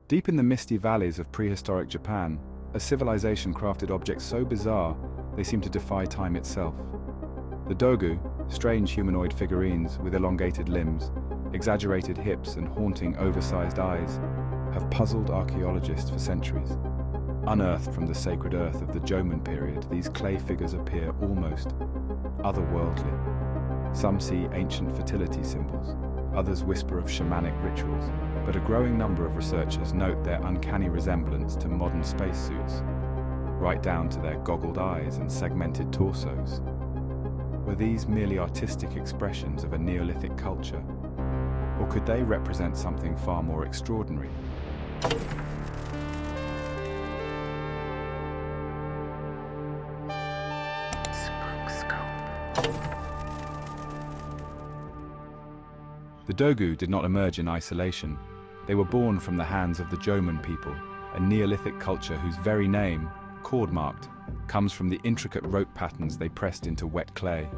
Deep in the misty valleys of prehistoric Japan, a civilization crafted objects so bizarre they seem to defy time itself. The Dogū, strange humanoid figurines with elongated limbs, exaggerated hips and haunting oversized eyes, have puzzled archaeologists for centuries. Unearthed from the sacred earth of the Jōmon period, these clay figures appear almost otherworldly. Some see ancient fertility symbols, others whisper of shamanic rituals, but a growing number of researchers note their uncanny resemblance to modern spacesuits, right down to their goggled eyes and segmented torsos. Were these merely artistic expressions of a Neolithic culture? Or could they represent something far more extraordinary? The Dogū did not emerge in isolation. They were born from the hands of the Jōmon people, a Neolithic culture whose very name, cord-marked, comes from the intricate rope patterns they pressed into wet clay.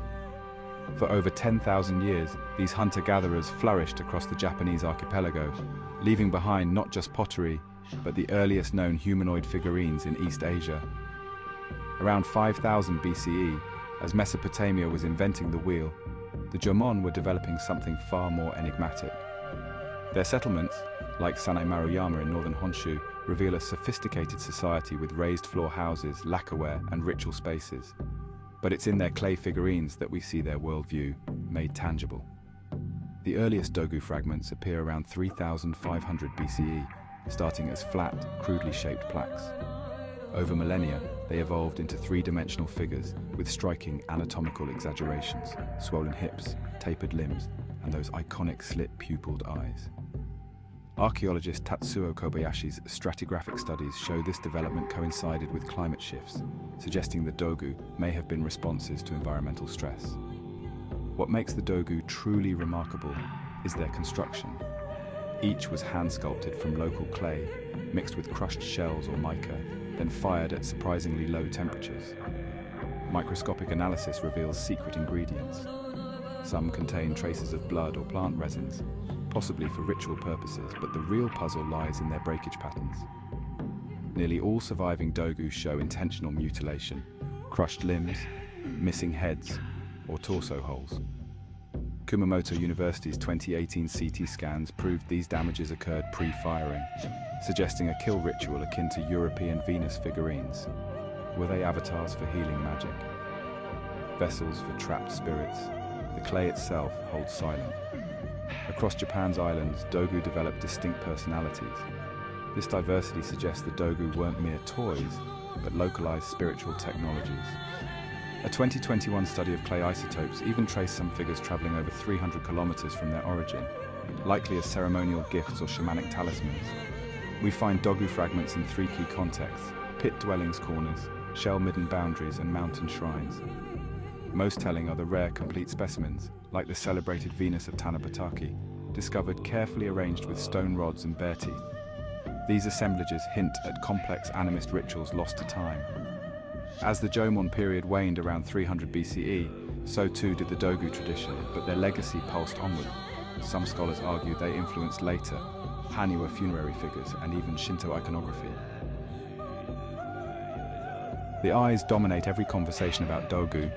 For over 10,000 years, these hunter-gatherers flourished across the Japanese archipelago, leaving behind not just pottery, but the earliest known humanoid figurines in East Asia. Around 5000 BCE, as Mesopotamia was inventing the wheel, the Jōmon were developing something far more enigmatic. Their settlements, like Sanai Maruyama in northern Honshu, reveal a sophisticated society with raised floor houses, lacquerware, and ritual spaces. But it's in their clay figurines that we see their worldview made tangible. The earliest Dogū fragments appear around 3500 BCE, starting as flat, crudely shaped plaques. Over millennia, they evolved into three-dimensional figures with striking anatomical exaggerations, swollen hips, tapered limbs, and those iconic slit-pupilled eyes. Archaeologist Tatsuo Kobayashi's stratigraphic studies show this development coincided with climate shifts, suggesting the Dogū may have been responses to environmental stress. What makes the Dogū truly remarkable is their construction. Each was hand-sculpted from local clay, mixed with crushed shells or mica, then fired at surprisingly low temperatures. Microscopic analysis reveals secret ingredients. Some contain traces of blood or plant resins, possibly for ritual purposes, but the real puzzle lies in their breakage patterns. Nearly all surviving Dogū show intentional mutilation, crushed limbs, missing heads, or torso holes. Kumamoto University's 2018 CT scans proved these damages occurred pre-firing, suggesting a kill ritual akin to European Venus figurines. Were they avatars for healing magic? Vessels for trapped spirits? The clay itself holds silent. Across Japan's islands, Dogū developed distinct personalities. This diversity suggests the Dogū weren't mere toys, but localized spiritual technologies. A 2021 study of clay isotopes even traced some figures traveling over 300 kilometers from their origin, likely as ceremonial gifts or shamanic talismans. We find Dogū fragments in three key contexts: pit dwellings corners, shell-midden boundaries, and mountain shrines. Most telling are the rare complete specimens, like the celebrated Venus of Tanabutaki, discovered carefully arranged with stone rods and bare teeth. These assemblages hint at complex animist rituals lost to time. As the Jōmon period waned around 300 BCE, so too did the Dogū tradition, but their legacy pulsed onward. Some scholars argue they influenced later Haniwa funerary figures and even Shinto iconography. The eyes dominate every conversation about Dogū,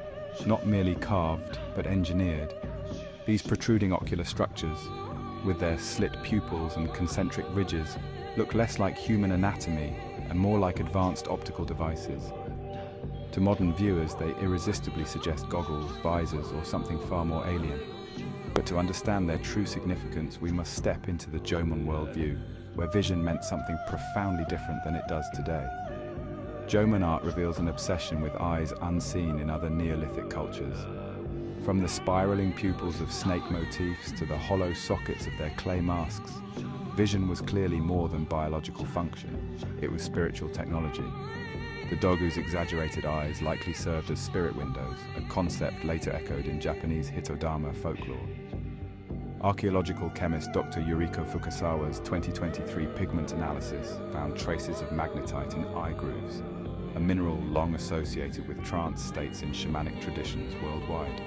not merely carved, but engineered. These protruding ocular structures, with their slit pupils and concentric ridges, look less like human anatomy and more like advanced optical devices. To modern viewers, they irresistibly suggest goggles, visors, or something far more alien. But to understand their true significance, we must step into the Jōmon worldview, where vision meant something profoundly different than it does today. Jōmon art reveals an obsession with eyes unseen in other Neolithic cultures. From the spiraling pupils of snake motifs to the hollow sockets of their clay masks, vision was clearly more than biological function. It was spiritual technology. The Dogū's exaggerated eyes likely served as spirit windows, a concept later echoed in Japanese Hitodama folklore. Archaeological chemist Dr. Yuriko Fukasawa's 2023 pigment analysis found traces of magnetite in eye grooves, a mineral long associated with trance states in shamanic traditions worldwide.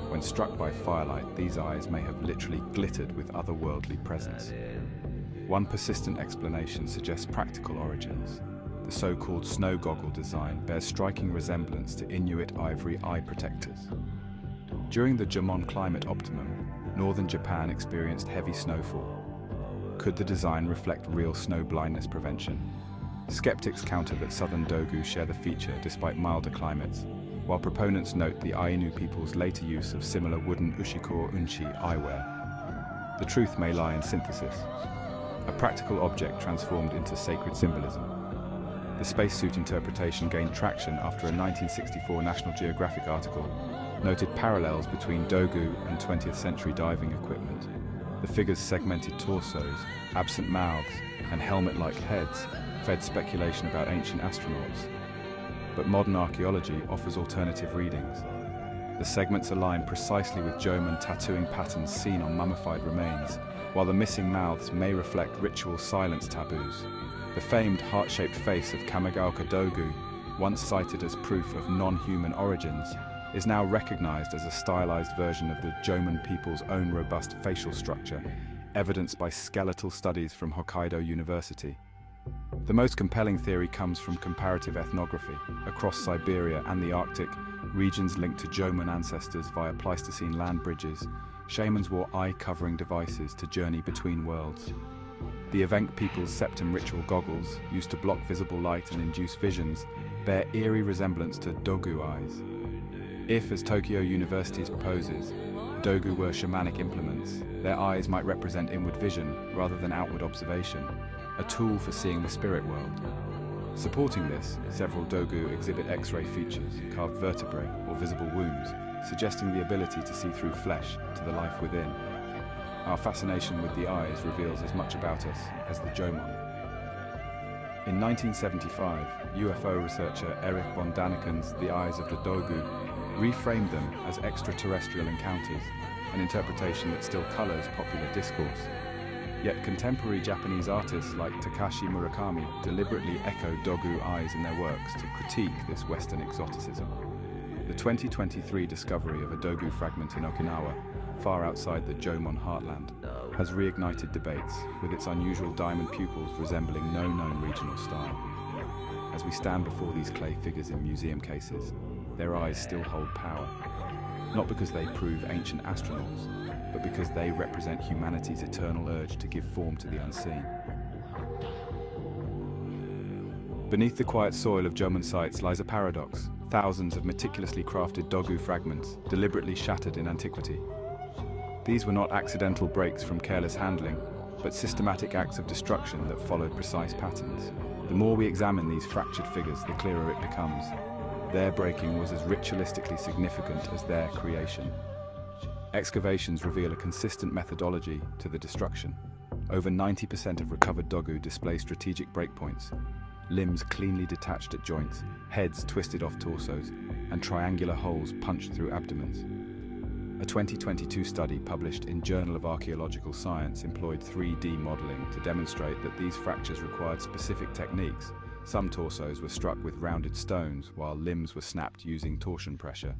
When struck by firelight, these eyes may have literally glittered with otherworldly presence. One persistent explanation suggests practical origins. The so-called snow goggle design bears striking resemblance to Inuit ivory eye protectors. During the Jōmon climate optimum, northern Japan experienced heavy snowfall. Could the design reflect real snow blindness prevention? Skeptics counter that southern Dogū share the feature despite milder climates, while proponents note the Ainu people's later use of similar wooden ushiko unchi eyewear. The truth may lie in synthesis, a practical object transformed into sacred symbolism. The spacesuit interpretation gained traction after a 1964 National Geographic article noted parallels between Dogū and 20th century diving equipment. The figure's segmented torsos, absent mouths, and helmet-like heads fed speculation about ancient astronauts. But modern archaeology offers alternative readings. The segments align precisely with Jōmon tattooing patterns seen on mummified remains, while the missing mouths may reflect ritual silence taboos. The famed heart-shaped face of Kamigaoka Dogū, once cited as proof of non-human origins, is now recognized as a stylized version of the Jōmon people's own robust facial structure, evidenced by skeletal studies from Hokkaido University. The most compelling theory comes from comparative ethnography. Across Siberia and the Arctic, regions linked to Jōmon ancestors via Pleistocene land bridges, shamans wore eye-covering devices to journey between worlds. The Evenk people's septum ritual goggles, used to block visible light and induce visions, bear eerie resemblance to Dogū eyes. If, as Tokyo University proposes, Dogū were shamanic implements, their eyes might represent inward vision rather than outward observation, a tool for seeing the spirit world. Supporting this, several Dogū exhibit X-ray features, carved vertebrae, or visible wounds, suggesting the ability to see through flesh to the life within. Our fascination with the eyes reveals as much about us as the Jōmon. In 1975, UFO researcher Erich von Daniken's The Eyes of the Dogū reframed them as extraterrestrial encounters, an interpretation that still colors popular discourse. Yet contemporary Japanese artists like Takashi Murakami deliberately echo Dogū eyes in their works to critique this Western exoticism. The 2023 discovery of a Dogū fragment in Okinawa, far outside the Jōmon heartland, has reignited debates, with its unusual diamond pupils resembling no known regional style. As we stand before these clay figures in museum cases, their eyes still hold power, not because they prove ancient astronauts, but because they represent humanity's eternal urge to give form to the unseen. Beneath the quiet soil of Jōmon sites lies a paradox: thousands of meticulously crafted Dogū fragments, deliberately shattered in antiquity. These were not accidental breaks from careless handling, but systematic acts of destruction that followed precise patterns. The more we examine these fractured figures, the clearer it becomes. Their breaking was as ritualistically significant as their creation. Excavations reveal a consistent methodology to the destruction. Over 90% of recovered Dogū display strategic breakpoints, limbs cleanly detached at joints, heads twisted off torsos, and triangular holes punched through abdomens. A 2022 study published in Journal of Archaeological Science employed 3D modeling to demonstrate that these fractures required specific techniques. Some torsos were struck with rounded stones, while limbs were snapped using torsion pressure.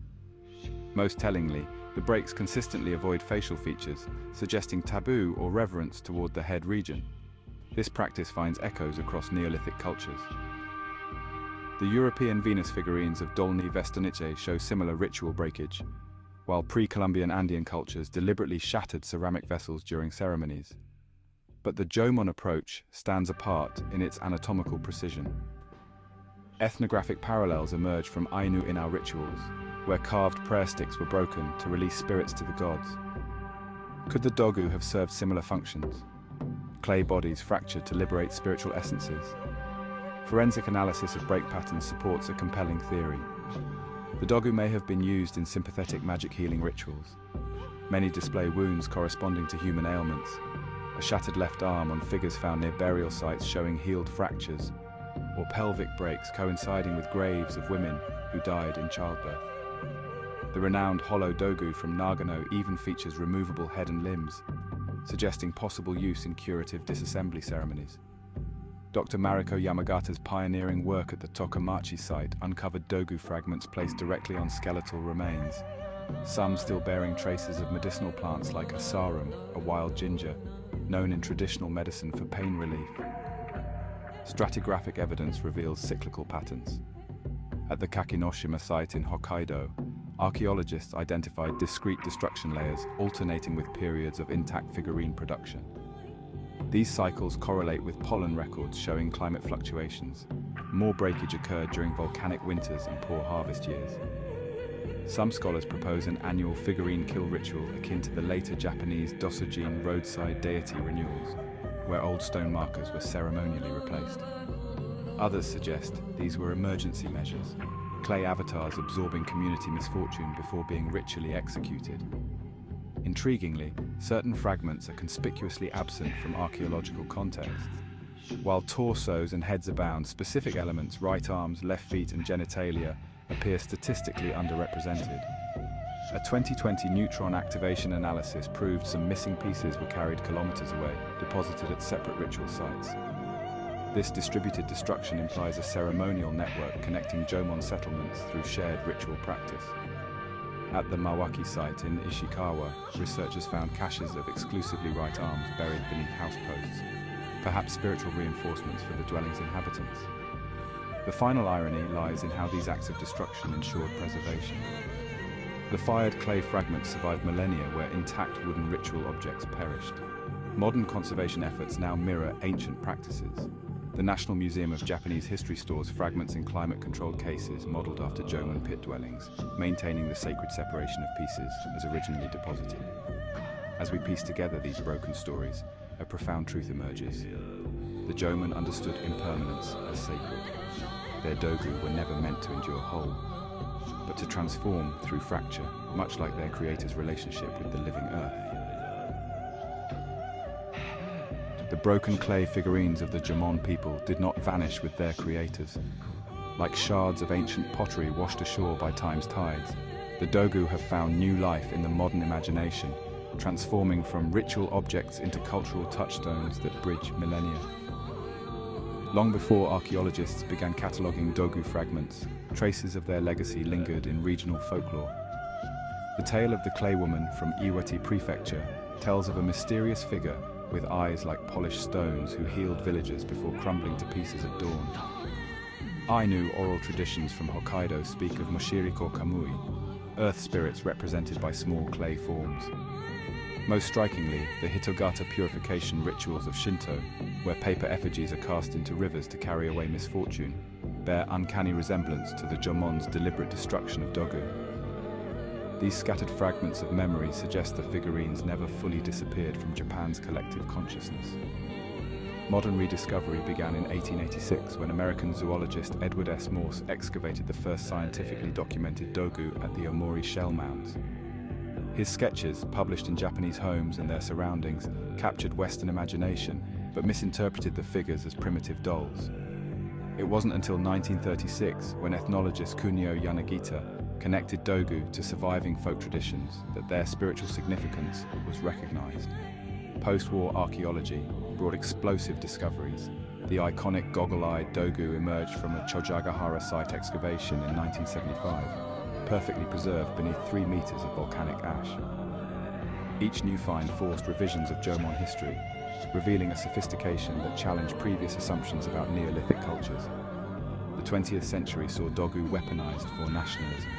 Most tellingly, the breaks consistently avoid facial features, suggesting taboo or reverence toward the head region. This practice finds echoes across Neolithic cultures. The European Venus figurines of Dolní Věstonice show similar ritual breakage, while pre-Columbian Andean cultures deliberately shattered ceramic vessels during ceremonies. But the Jōmon approach stands apart in its anatomical precision. Ethnographic parallels emerge from Ainu in our rituals, where carved prayer sticks were broken to release spirits to the gods. Could the Dogū have served similar functions? Clay bodies fractured to liberate spiritual essences. Forensic analysis of break patterns supports a compelling theory. The Dogū may have been used in sympathetic magic healing rituals. Many display wounds corresponding to human ailments, a shattered left arm on figures found near burial sites showing healed fractures, or pelvic breaks coinciding with graves of women who died in childbirth. The renowned hollow Dogū from Nagano even features removable head and limbs, suggesting possible use in curative disassembly ceremonies. Dr. Mariko Yamagata's pioneering work at the Tokomachi site uncovered Dogū fragments placed directly on skeletal remains, some still bearing traces of medicinal plants like asarum, a wild ginger, known in traditional medicine for pain relief. Stratigraphic evidence reveals cyclical patterns. At the Kakinoshima site in Hokkaido, archaeologists identified discrete destruction layers alternating with periods of intact figurine production. These cycles correlate with pollen records showing climate fluctuations. More breakage occurred during volcanic winters and poor harvest years. Some scholars propose an annual figurine kill ritual akin to the later Japanese Dosujin roadside deity renewals, where old stone markers were ceremonially replaced. Others suggest these were emergency measures, clay avatars absorbing community misfortune before being ritually executed. Intriguingly, certain fragments are conspicuously absent from archaeological contexts. While torsos and heads abound, specific elements, right arms, left feet, and genitalia, appear statistically underrepresented. A 2020 neutron activation analysis proved some missing pieces were carried kilometers away, deposited at separate ritual sites. This distributed destruction implies a ceremonial network connecting Jōmon settlements through shared ritual practice. At the Mawaki site in Ishikawa, researchers found caches of exclusively right arms buried beneath house posts, perhaps spiritual reinforcements for the dwelling's inhabitants. The final irony lies in how these acts of destruction ensured preservation. The fired clay fragments survived millennia where intact wooden ritual objects perished. Modern conservation efforts now mirror ancient practices. The National Museum of Japanese History stores fragments in climate-controlled cases modeled after Jōmon pit dwellings, maintaining the sacred separation of pieces as originally deposited. As we piece together these broken stories, a profound truth emerges. The Jōmon understood impermanence as sacred. Their Dogū were never meant to endure whole, but to transform through fracture, much like their creator's relationship with the living earth. The broken clay figurines of the Jōmon people did not vanish with their creators. Like shards of ancient pottery washed ashore by time's tides, the Dogū have found new life in the modern imagination, transforming from ritual objects into cultural touchstones that bridge millennia. Long before archaeologists began cataloguing Dogū fragments, traces of their legacy lingered in regional folklore. The tale of the clay woman from Iwate Prefecture tells of a mysterious figure with eyes like polished stones who healed villagers before crumbling to pieces at dawn. Ainu oral traditions from Hokkaido speak of Moshiriko Kamui, earth spirits represented by small clay forms. Most strikingly, the Hitogata purification rituals of Shinto, where paper effigies are cast into rivers to carry away misfortune, bear uncanny resemblance to the Jōmon's deliberate destruction of Dogū. These scattered fragments of memory suggest the figurines never fully disappeared from Japan's collective consciousness. Modern rediscovery began in 1886 when American zoologist Edward S. Morse excavated the first scientifically documented Dogū at the Omori shell mounds. His sketches, published in Japanese homes and their surroundings, captured Western imagination, but misinterpreted the figures as primitive dolls. It wasn't until 1936, when ethnologist Kunio Yanagita connected Dogū to surviving folk traditions, that their spiritual significance was recognized. Post-war archaeology brought explosive discoveries. The iconic goggle-eyed Dogū emerged from a Chojagahara site excavation in 1975, perfectly preserved beneath 3 meters of volcanic ash. Each new find forced revisions of Jōmon history, revealing a sophistication that challenged previous assumptions about Neolithic cultures. The 20th century saw Dogū weaponized for nationalism.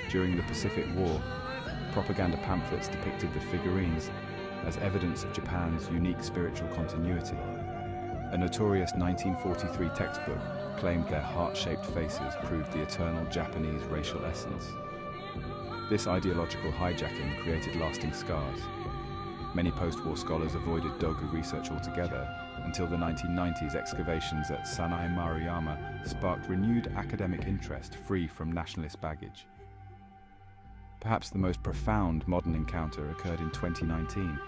During the Pacific War, propaganda pamphlets depicted the figurines as evidence of Japan's unique spiritual continuity. A notorious 1943 textbook claimed their heart-shaped faces proved the eternal Japanese racial essence. This ideological hijacking created lasting scars. Many post-war scholars avoided Dogū research altogether, until the 1990s excavations at Sanai Maruyama sparked renewed academic interest free from nationalist baggage. Perhaps the most profound modern encounter occurred in 2019,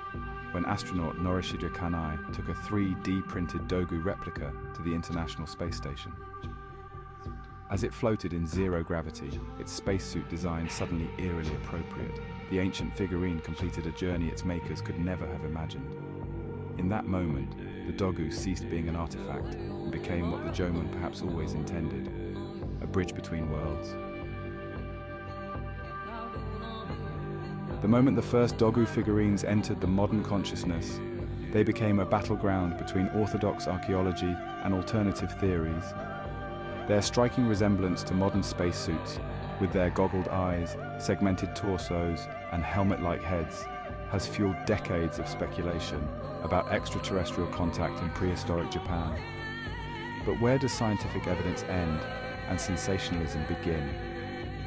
when astronaut Norishige Kanai took a 3D printed Dogū replica to the International Space Station. As it floated in zero gravity, its spacesuit design suddenly eerily appropriate. The ancient figurine completed a journey its makers could never have imagined. In that moment, the Dogū ceased being an artifact and became what the Jōmon perhaps always intended, a bridge between worlds. The moment the first Dogū figurines entered the modern consciousness, They became a battleground between orthodox archaeology and alternative theories. Their striking resemblance to modern spacesuits, with their goggled eyes, segmented torsos, and helmet-like heads, has fueled decades of speculation about extraterrestrial contact in prehistoric Japan. But where does scientific evidence end and sensationalism begin?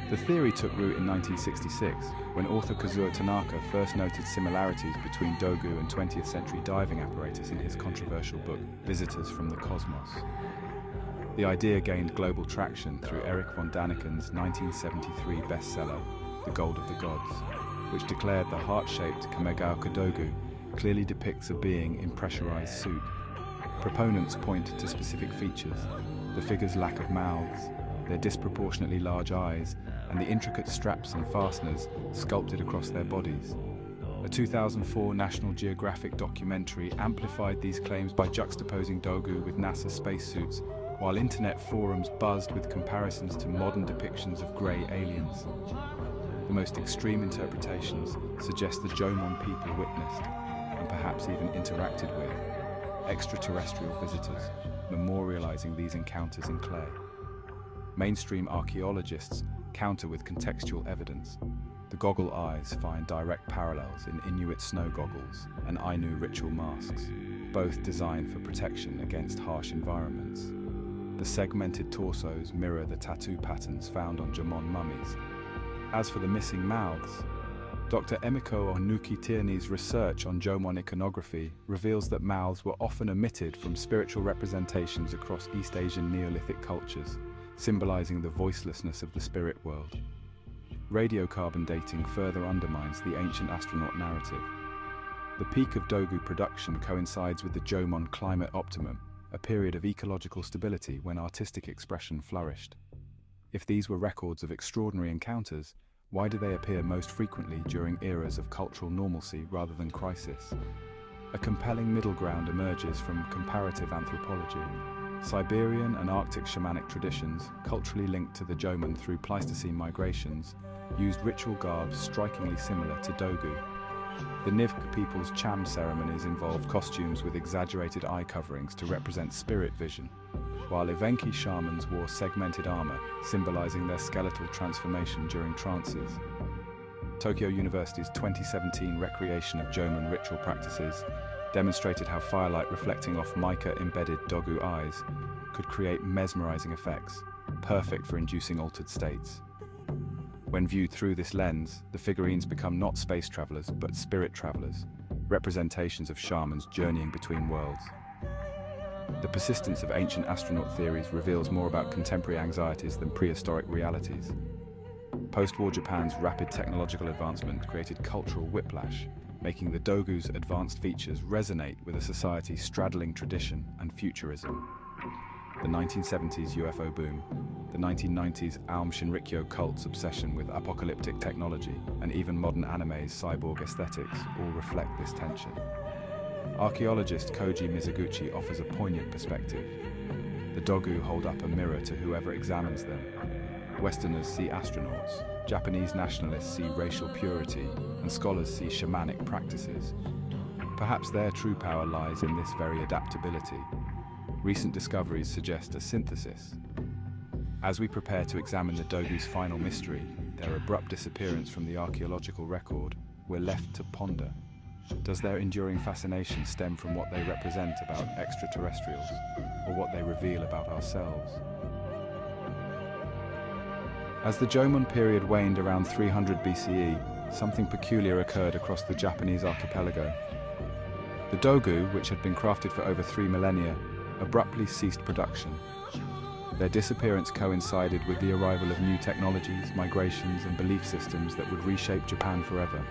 The theory took root in 1966, when author Kazuo Tanaka first noted similarities between Dogū and 20th century diving apparatus in his controversial book, Visitors from the Cosmos. The idea gained global traction through Erich von Daniken's 1973 bestseller, The Gold of the Gods, which declared the heart-shaped Kamegaoka Dogū clearly depicts a being in pressurized suit. Proponents point to specific features: the figure's lack of mouths, their disproportionately large eyes, and the intricate straps and fasteners sculpted across their bodies. A 2004 National Geographic documentary amplified these claims by juxtaposing Dogū with NASA spacesuits, while internet forums buzzed with comparisons to modern depictions of grey aliens. The most extreme interpretations suggest the Jōmon people witnessed, and perhaps even interacted with, extraterrestrial visitors, memorializing these encounters in clay. Mainstream archaeologists counter with contextual evidence. The goggle eyes find direct parallels in Inuit snow goggles and Ainu ritual masks, both designed for protection against harsh environments. The segmented torsos mirror the tattoo patterns found on Jōmon mummies. As for the missing mouths, Dr. Emiko Onuki-Tierney's research on Jōmon iconography reveals that mouths were often omitted from spiritual representations across East Asian Neolithic cultures, symbolizing the voicelessness of the spirit world. Radiocarbon dating further undermines the ancient astronaut narrative. The peak of Dogū production coincides with the Jōmon climate optimum, a period of ecological stability when artistic expression flourished. If these were records of extraordinary encounters, why do they appear most frequently during eras of cultural normalcy rather than crisis? A compelling middle ground emerges from comparative anthropology. Siberian and Arctic shamanic traditions, culturally linked to the Jōmon through Pleistocene migrations, used ritual garbs strikingly similar to Dogū. The Nivk people's cham ceremonies involved costumes with exaggerated eye coverings to represent spirit vision, while Evenki shamans wore segmented armor, symbolizing their skeletal transformation during trances. Tokyo University's 2017 recreation of Jōmon ritual practices demonstrated how firelight reflecting off mica-embedded Dogū eyes could create mesmerizing effects, perfect for inducing altered states. When viewed through this lens, the figurines become not space travelers, but spirit travelers, representations of shamans journeying between worlds. The persistence of ancient astronaut theories reveals more about contemporary anxieties than prehistoric realities. Post-war Japan's rapid technological advancement created cultural whiplash, making the Dogū's advanced features resonate with a society straddling tradition and futurism. The 1970s UFO boom, the 1990s Aum Shinrikyo cult's obsession with apocalyptic technology, and even modern anime's cyborg aesthetics all reflect this tension. Archaeologist Koji Mizuguchi offers a poignant perspective. The Dogū hold up a mirror to whoever examines them. Westerners see astronauts, Japanese nationalists see racial purity, and scholars see shamanic practices. Perhaps their true power lies in this very adaptability. Recent discoveries suggest a synthesis. As we prepare to examine the Dogū's final mystery, their abrupt disappearance from the archaeological record, we're left to ponder. Does their enduring fascination stem from what they represent about extraterrestrials, or what they reveal about ourselves? As the Jōmon period waned around 300 BCE, something peculiar occurred across the Japanese archipelago. The Dogū, which had been crafted for over 3 millennia, abruptly ceased production. Their disappearance coincided with the arrival of new technologies, migrations, and belief systems that would reshape Japan forever.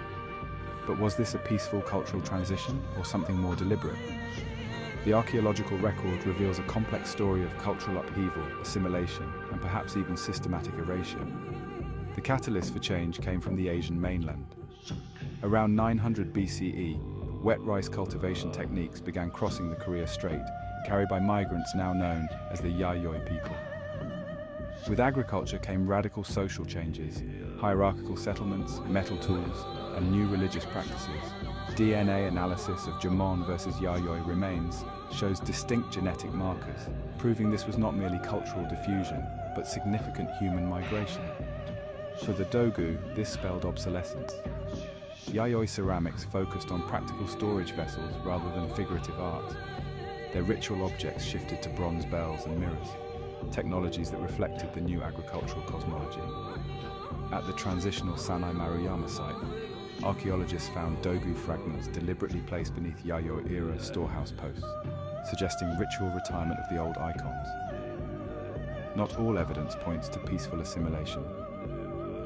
But was this a peaceful cultural transition, or something more deliberate? The archaeological record reveals a complex story of cultural upheaval, assimilation, and perhaps even systematic erasure. The catalyst for change came from the Asian mainland. Around 900 BCE, wet rice cultivation techniques began crossing the Korea Strait, carried by migrants now known as the Yayoi people. With agriculture came radical social changes, hierarchical settlements, metal tools, and new religious practices. DNA analysis of Jōmon versus Yayoi remains shows distinct genetic markers, proving this was not merely cultural diffusion, but significant human migration. For the Dogū, this spelled obsolescence. Yayoi ceramics focused on practical storage vessels rather than figurative art. Their ritual objects shifted to bronze bells and mirrors, technologies that reflected the new agricultural cosmology. At the transitional Sanai Maruyama site, archaeologists found Dogū fragments deliberately placed beneath Yayoi-era storehouse posts, suggesting ritual retirement of the old icons. Not all evidence points to peaceful assimilation.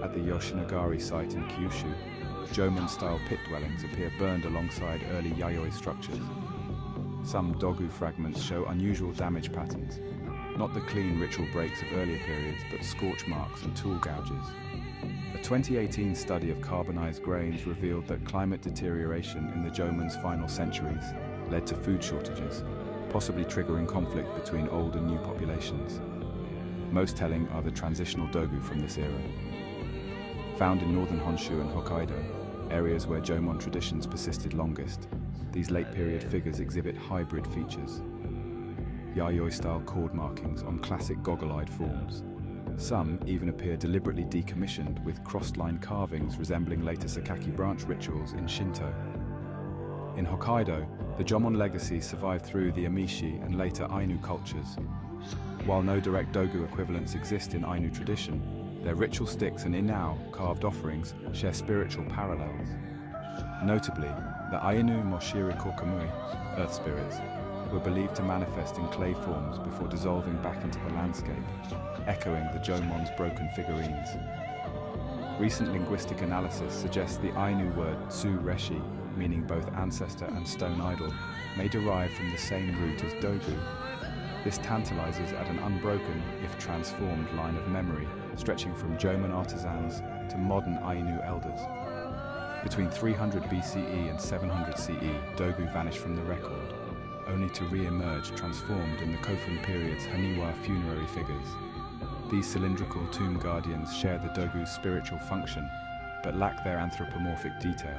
At the Yoshinagari site in Kyushu, Jōmon-style pit dwellings appear burned alongside early Yayoi structures. Some Dogū fragments show unusual damage patterns, not the clean ritual breaks of earlier periods, but scorch marks and tool gouges. A 2018 study of carbonized grains revealed that climate deterioration in the Jōmon's final centuries led to food shortages, possibly triggering conflict between old and new populations. Most telling are the transitional Dogū from this era. Found in northern Honshu and Hokkaido, areas where Jōmon traditions persisted longest, these late-period figures exhibit hybrid features. Yayoi-style cord markings on classic goggle-eyed forms. Some even appear deliberately decommissioned with crossed-line carvings resembling later Sakaki branch rituals in Shinto. In Hokkaido, the Jōmon legacy survived through the Amishi and later Ainu cultures. While no direct Dogū equivalents exist in Ainu tradition, their ritual sticks and inao, carved offerings, share spiritual parallels. Notably, the Ainu Moshiri Kokamui, earth spirits, were believed to manifest in clay forms before dissolving back into the landscape, echoing the Jōmon's broken figurines. Recent linguistic analysis suggests the Ainu word tsu-reshi, meaning both ancestor and stone idol, may derive from the same root as Dogū. This tantalizes at an unbroken, if transformed, line of memory, stretching from Jōmon artisans to modern Ainu elders. Between 300 BCE and 700 CE, Dogū vanished from the record, only to re-emerge transformed in the Kofun period's Haniwa funerary figures. These cylindrical tomb guardians share the Dogū's spiritual function, but lack their anthropomorphic detail.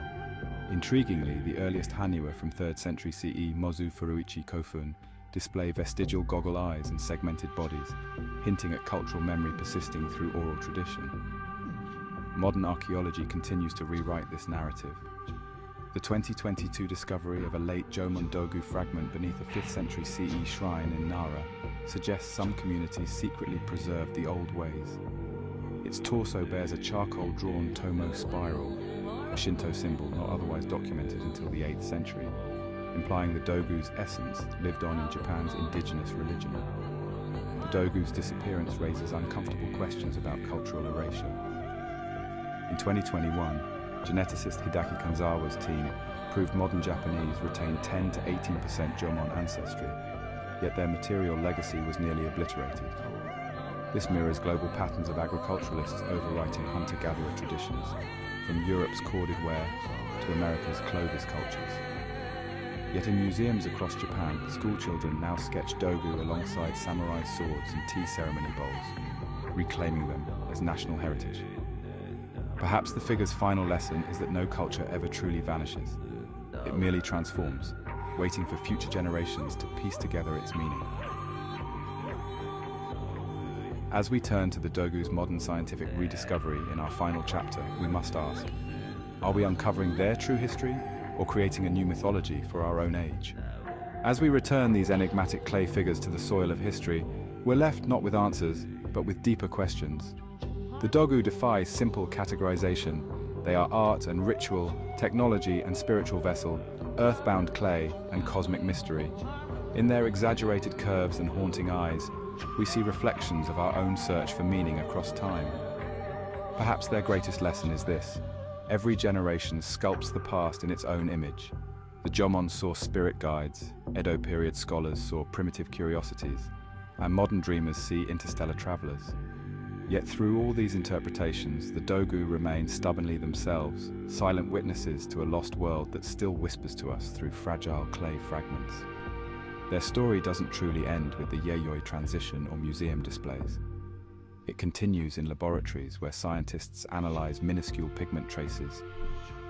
Intriguingly, the earliest Haniwa from 3rd century CE Mozu Furuichi Kofun display vestigial goggle eyes and segmented bodies, hinting at cultural memory persisting through oral tradition. Modern archaeology continues to rewrite this narrative. The 2022 discovery of a late Jōmon Dogū fragment beneath a 5th century CE shrine in Nara suggests some communities secretly preserved the old ways. Its torso bears a charcoal-drawn tomo spiral, a Shinto symbol not otherwise documented until the 8th century, implying the Dogū's essence lived on in Japan's indigenous religion. The Dogū's disappearance raises uncomfortable questions about cultural erasure. In 2021, geneticist Hideki Kanzawa's team proved modern Japanese retain 10 to 18% Jōmon ancestry, yet their material legacy was nearly obliterated. This mirrors global patterns of agriculturalists overwriting hunter-gatherer traditions, from Europe's corded ware to America's Clovis cultures. Yet in museums across Japan, schoolchildren now sketch Dogū alongside samurai swords and tea ceremony bowls, reclaiming them as national heritage. Perhaps the figure's final lesson is that no culture ever truly vanishes. It merely transforms, waiting for future generations to piece together its meaning. As we turn to the Dogū's modern scientific rediscovery in our final chapter, we must ask, are we uncovering their true history, or creating a new mythology for our own age? As we return these enigmatic clay figures to the soil of history, we're left not with answers, but with deeper questions. The Dogū defy simple categorization. They are art and ritual, technology and spiritual vessel, earthbound clay and cosmic mystery. In their exaggerated curves and haunting eyes, we see reflections of our own search for meaning across time. Perhaps their greatest lesson is this: every generation sculpts the past in its own image. The Jōmon saw spirit guides, Edo period scholars saw primitive curiosities, and modern dreamers see interstellar travelers. Yet through all these interpretations, the Dogū remain stubbornly themselves, silent witnesses to a lost world that still whispers to us through fragile clay fragments. Their story doesn't truly end with the Yayoi transition or museum displays. It continues in laboratories where scientists analyze minuscule pigment traces,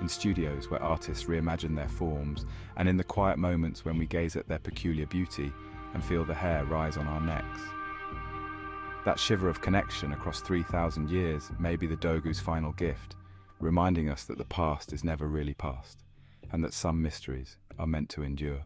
in studios where artists reimagine their forms, and in the quiet moments when we gaze at their peculiar beauty and feel the hair rise on our necks. That shiver of connection across 3,000 years may be the Dogū's final gift, reminding us that the past is never really past, and that some mysteries are meant to endure.